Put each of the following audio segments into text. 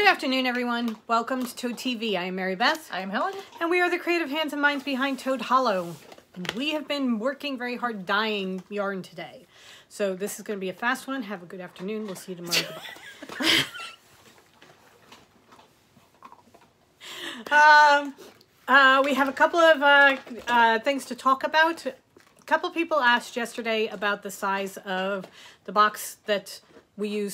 Good afternoon, everyone. Welcome to Toad TV. I am Mary Beth. I am Helen. And we are the creative hands and minds behind Toad Hollow. And we have been working very hard dyeing yarn today. So this is going to be a fast one. Have a good afternoon. We'll see you tomorrow. Goodbye. We have a couple of things to talk about. A couple of people asked yesterday about the size of the box that we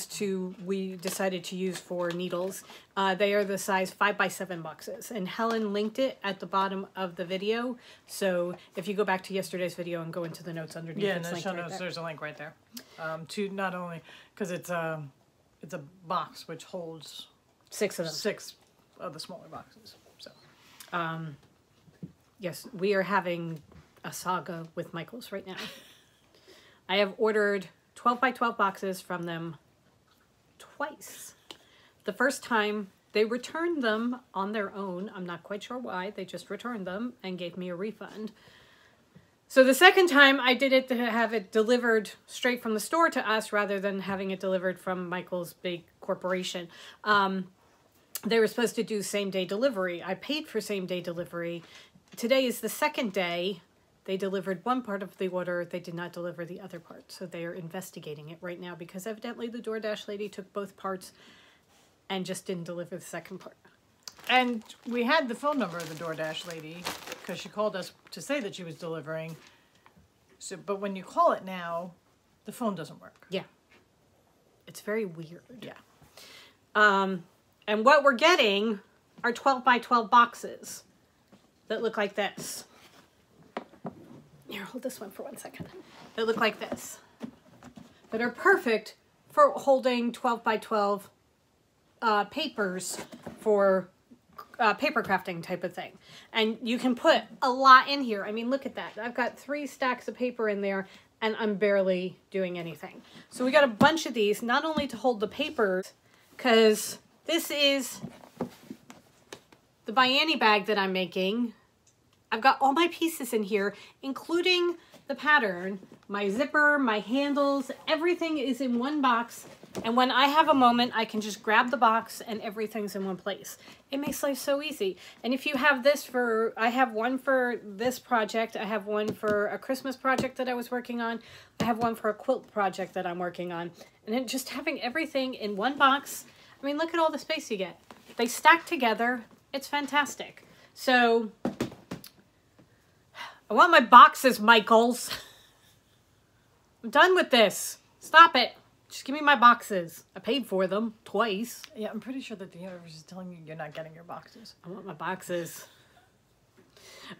decided to use for needles. They are the size 5x7 boxes, and Helen linked it at the bottom of the video. So if you go back to yesterday's video and go into the notes underneath, yeah, in the show notes, there's a link right there. To not only because it's a box which holds 6 of them, 6 of the smaller boxes. So, yes, we are having a saga with Michaels right now. I have ordered 12x12 boxes from them twice. The first time they returned them on their own. I'm not quite sure why. They just returned them and gave me a refund. So the second time I did it to have it delivered straight from the store to us rather than having it delivered from Michael's big corporation. They were supposed to do same-day delivery. I paid for same-day delivery. Today is the second day. They delivered one part of the order. They did not deliver the other part. So they are investigating it right now because evidently the DoorDash lady took both parts and just didn't deliver the second part. and we had the phone number of the DoorDash lady because she called us to say that she was delivering. So, but when you call it now, the phone doesn't work. Yeah. It's very weird. Yeah. And what we're getting are 12x12 boxes that look like this. Here, hold this one for 1 second. That look like this. That are perfect for holding 12x12 papers for paper crafting type of thing. And you can put a lot in here. I mean, look at that. I've got 3 stacks of paper in there and I'm barely doing anything. So we got a bunch of these, not only to hold the papers, because this is the Biani bag that I'm making. I've got all my pieces in here, including the pattern, my zipper, my handles, everything is in one box. And when I have a moment, I can just grab the box and everything's in one place. It makes life so easy. And if you have this for, I have one for this project. I have one for a Christmas project that I was working on. I have one for a quilt project that I'm working on. And then just having everything in one box. I mean, look at all the space you get. They stack together. It's fantastic. So I want my boxes, Michaels. I'm done with this. Stop it. Just give me my boxes. I paid for them twice. Yeah, I'm pretty sure that the universe is telling you you're not getting your boxes. I want my boxes.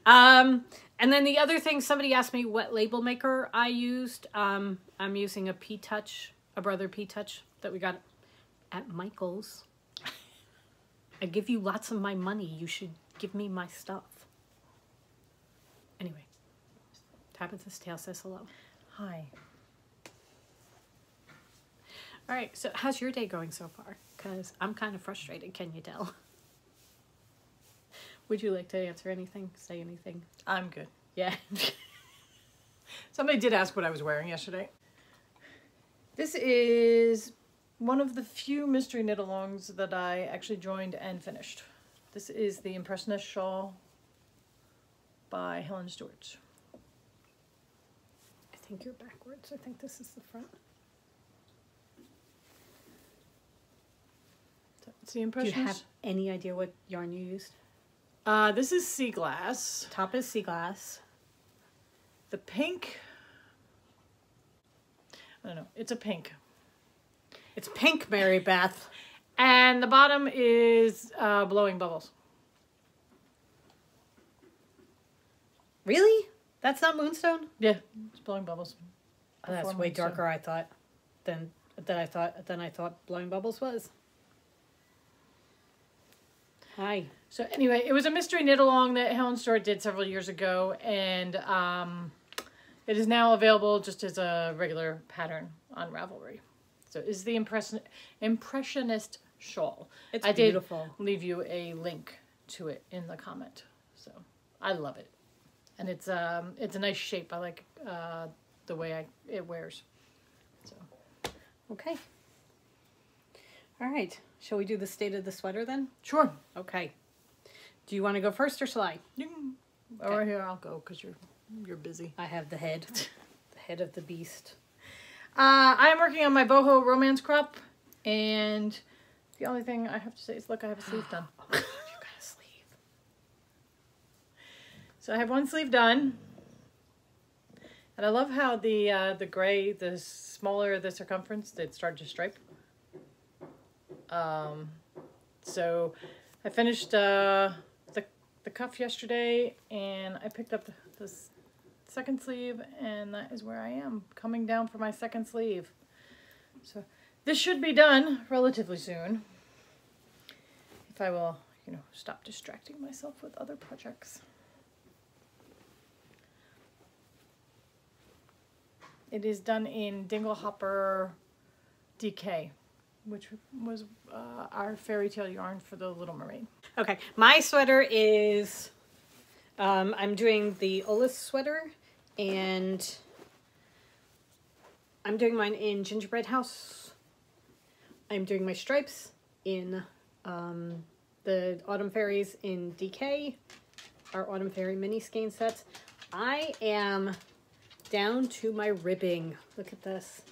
And then the other thing, somebody asked me what label maker I used. I'm using a P-Touch, a Brother P-Touch that we got at Michael's. I give you lots of my money. You should give me my stuff. Anyway, Tabitha's tail says hello. Hi. All right, so how's your day going so far? Because I'm kind of frustrated, can you tell? Would you like to answer anything, say anything? I'm good. Yeah. Somebody did ask what I was wearing yesterday. This is one of the few mystery knit-alongs that I actually joined and finished. This is the Impressionist Shawl by Helen Stewart. I think you're backwards. I think this is the front. It's the Impressionist. Do you have any idea what yarn you used? This is sea glass. Top is sea glass. The pink, I don't know, it's a pink. It's pink, Mary Beth. And the bottom is blowing bubbles. Really? That's not Moonstone? Yeah, it's blowing bubbles. Oh, that's way darker, I thought, than I thought blowing bubbles was. Hi. So anyway, it was a mystery knit-along that Helen Stewart did several years ago, and it is now available just as a regular pattern on Ravelry. So it's the Impressionist Shawl. It's beautiful. beautiful. I did leave you a link to it in the comment. So I love it, and it's a nice shape. I like the way it wears. So Okay. All right. Shall we do the state of the sweater then? Sure. Okay. Do you want to go first or shall I? You can. Or here, I'll go because you're busy. I have the head. The head of the beast. I am working on my boho romance crop, and the only thing I have to say is, look, I have a sleeve done. Oh my God, you got a sleeve. So I have one sleeve done. And I love how the gray, the smaller the circumference, it started to stripe. So I finished the cuff yesterday, and I picked up the second sleeve, and that is where I am, coming down for my second sleeve. So this should be done relatively soon, if I will, you know, stop distracting myself with other projects. It is done in Dinglehopper DK, which was our fairy tale yarn for the Little Mermaid. Okay, my sweater is, I'm doing the Olaf sweater, and I'm doing mine in Gingerbread House. I'm doing my stripes in the Autumn Fairies in DK, our Autumn Fairy mini skein sets. I am down to my ribbing. Look at this.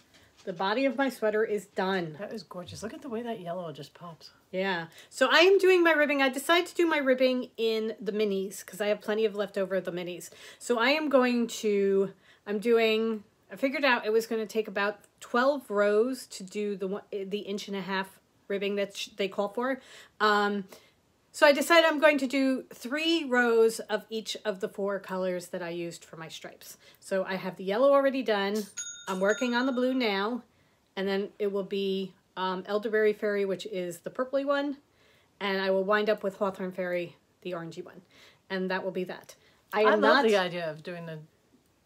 The body of my sweater is done. That is gorgeous. Look at the way that yellow just pops. Yeah. So I am doing my ribbing. I decided to do my ribbing in the minis because I have plenty of leftover of the minis. So I am going to, I figured out it was going to take about 12 rows to do the 1.5 inch ribbing that they call for. So I decided I'm going to do 3 rows of each of the 4 colors that I used for my stripes. So I have the yellow already done. I'm working on the blue now. And then it will be Elderberry Fairy, which is the purpley one. And I will wind up with Hawthorn Fairy, the orangey one. And that will be that. I love the idea of doing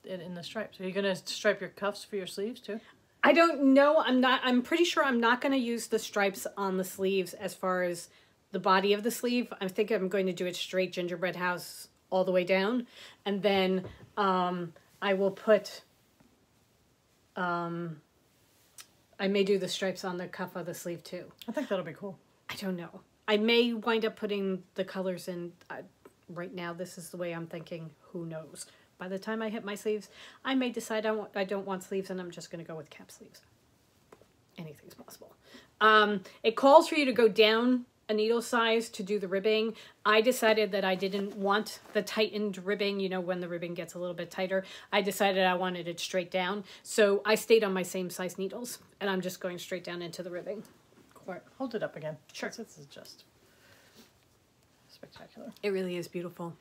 it in the stripes. Are you going to stripe your cuffs for your sleeves too? I don't know. I'm pretty sure I'm not going to use the stripes on the sleeves as far as the body of the sleeve. I think I'm going to do it straight Gingerbread House all the way down. And then I will put, I may do the stripes on the cuff of the sleeve too. I think that'll be cool. I don't know. I may wind up putting the colors in. Right now, this is the way I'm thinking. Who knows? By the time I hit my sleeves, I may decide I don't want sleeves and I'm just going to go with cap sleeves. Anything's possible. It calls for you to go down a needle size to do the ribbing. I decided that I didn't want the tightened ribbing, you know, when the ribbing gets a little bit tighter. I decided I wanted it straight down. So I stayed on my same size needles and I'm just going straight down into the ribbing. Quite. Hold it up again. Sure. This is just spectacular. It really is beautiful.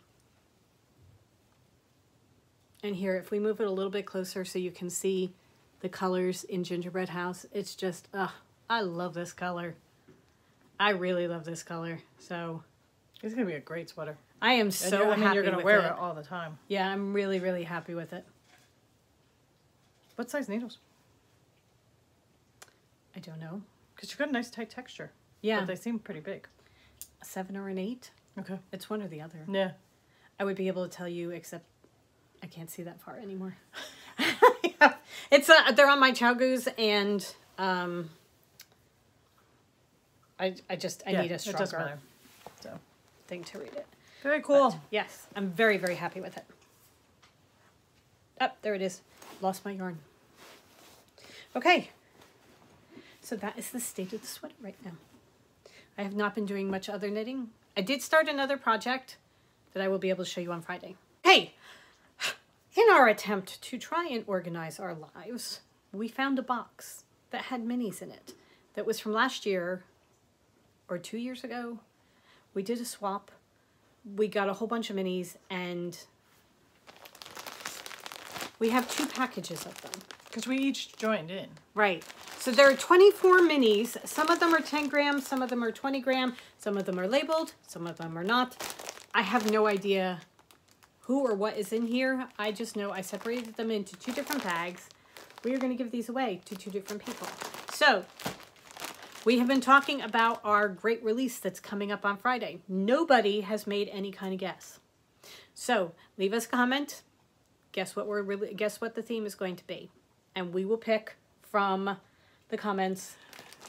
And here, if we move it a little bit closer so you can see the colors in Gingerbread House, it's just, I love this color. I really love this color. So it's going to be a great sweater. I am so happy you're going to with wear it. it all the time. Yeah, I'm really, really happy with it. What size needles? I don't know. Because you've got a nice tight texture. Yeah. But they seem pretty big. A 7 or an 8. Okay. It's one or the other. Yeah. I would be able to tell you, except I can't see that far anymore. It's they're on my Chowgoos, and I need a stronger thing to read it. Very cool. But yes, I'm very, very happy with it. Oh, there it is. Lost my yarn. Okay. So that is the state of the sweater right now. I have not been doing much other knitting. I did start another project that I will be able to show you on Friday. Hey, in our attempt to try and organize our lives, we found a box that had minis in it that was from last year or 2 years ago. We did a swap. We got a whole bunch of minis, and we have 2 packages of them. Because we each joined in. Right. So there are 24 minis. Some of them are 10 grams, some of them are 20 gram, some of them are labeled, some of them are not. I have no idea who or what is in here. I just know I separated them into 2 different bags. We are going to give these away to 2 different people. So we have been talking about our great release that's coming up on Friday. Nobody has made any kind of guess. So leave us a comment. Guess what the theme is going to be. And we will pick from the comments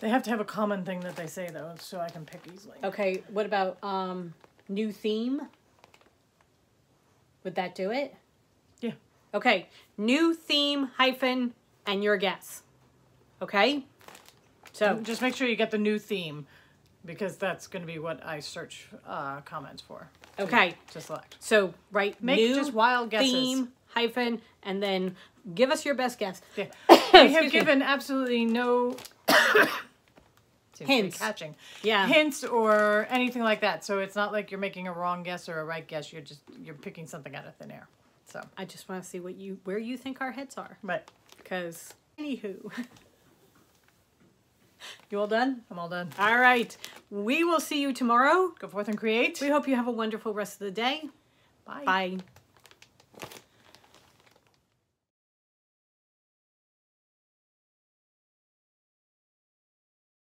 They have to have a common thing that they say, though, so I can pick easily. Okay, what about new theme? Would that do it? Yeah. Okay, new theme hyphen and your guess. Okay? So And just make sure you get the new theme, because that's going to be what I search comments for. Okay. To select. So write Make new just wild guesses. theme hyphen and then give us your best guess. Yeah. We have given absolutely no hints. Catching. Yeah. Hints or anything like that. So it's not like you're making a wrong guess or a right guess. You're picking something out of thin air. So I just want to see where you think our heads are. right. Because anywho. You all done? I'm all done. All right. We will see you tomorrow. Go forth and create. We hope you have a wonderful rest of the day. Bye. Bye.